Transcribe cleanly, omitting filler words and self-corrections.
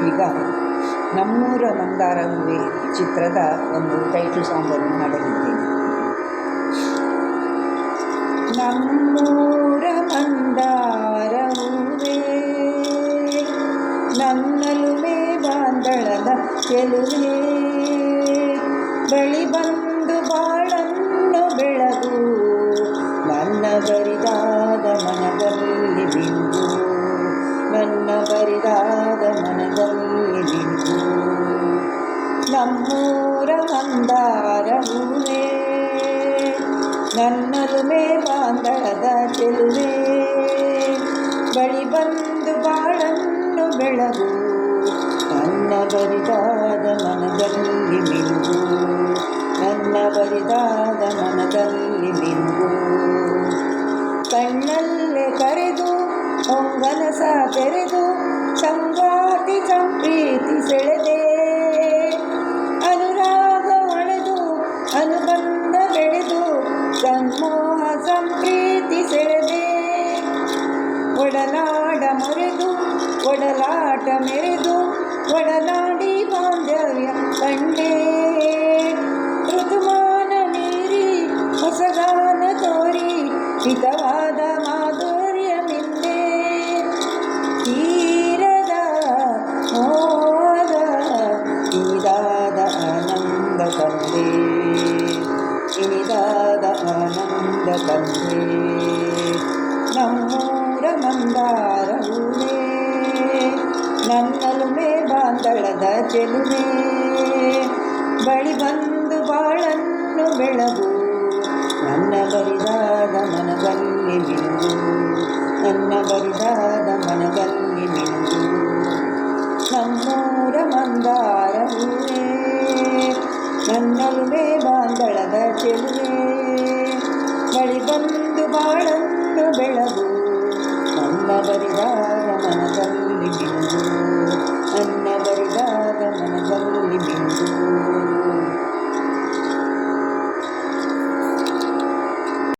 ಈಗ ನಮ್ಮೂರ ಮಂದಾರ ಹೂವೆ ಚಿತ್ರದ ಒಂದು ಟೈಟಲ್ ಸಾಂಗನ್ನು ಹಾಡಲಿದ್ದೇನೆ. ನಮ್ಮೂರ ಮಂದಾರ ಹೂವೆ ನನ್ನಲುಮೆ ಬಾಂದಳದ ಚೆಲುವೆ, ಬಳಿ ಬಂದು ಬಾಳನ್ನು ಬೆಳಗು, ನನ್ನ ಬರಿದಾದ ಮನದಲ್ಲಿ ಬಿಂದು, ನನ್ನ ಬರಿದಾದ ಮನದಲ್ಲಿ ಬಿಂದು. ನಮ್ಮೂರ ಮಂದಾರ ಹೂವೆ ನನ್ನಲುಮೆ ಬಾಂದಳದ ಚೆಲುವೆ, ಬಳಿ ಬಂದು ಬಾಳನ್ನು ಬೆಳಗು, ನನ್ನ ಬರಿದಾದ ಮನದಲ್ಲಿ ಬಿಂದು, ನನ್ನ ಬರಿದಾದ ಮನದಲ್ಲಿ ಬಿಂದು. ಕಣ್ಣಲ್ಲೇ ಕರೆದು ಹೊಂಗನಸ ತೆರೆದು ಸಂಗಾತಿ ಸಂಪ್ರೀತಿ ಸೆಳೆದೆ, ಅನುರಾಗ ಒಳೆದು ಅನುಬಂಧ ಬೆಳೆದು ಸನ್ಮೋಹ ಸಂಪ್ರೀತಿ ಸೆಳೆದೆ. ಒಡನಾಡ ಮೊರೆದು ಒಡಲಾಟ ಮೆರೆದು ಒಡನಾಡಿ ಬಾಂಧವ್ಯ ಕಂಡೆ, ಋತುಮಾನ ಮೀರಿ ಹೊಸಗಾನ ತೋರಿ ಹಿತವಾದ ಮಾಧುರ್ಯ ಮಿಂದೆ. ತೀರದ ಮೋದ ಇನಿದಾದ ಆನಂದ ತಂದೆ, ಇನಿದಾದ ಆನಂದ ತಂದೆ. ನಮ್ಮೂರ ಮಂದಾರ ಹೂವೆ ನನ್ನಲುಮೆ ಬಾಂದಳದ ಚೆಲುವೆ, ಬಳಿ ಬಂದು ಬಾಳನ್ನು ಬೆಳಗು, ನನ್ನ ಬರಿದಾದ ಮನದಲ್ಲಿ ಮಿಂದು, ನನ್ನ ಬರಿದಾದ ಮನದಲ್ಲಿ ಮಿಂದು. ನಮ್ಮೂರ ಮಂದಾರ ಹೂವೆ ನನ್ನಲುಮೆ ಬಾಂದಳದ ಚೆಲುವೆ, ಬಳಿ ಬಂದು ಬಾಳನ್ನು ಬೆಳಗು, ನನ್ನ ಬರಿದಾದ ಮನದಲ್ಲಿ ಬಿಂದು.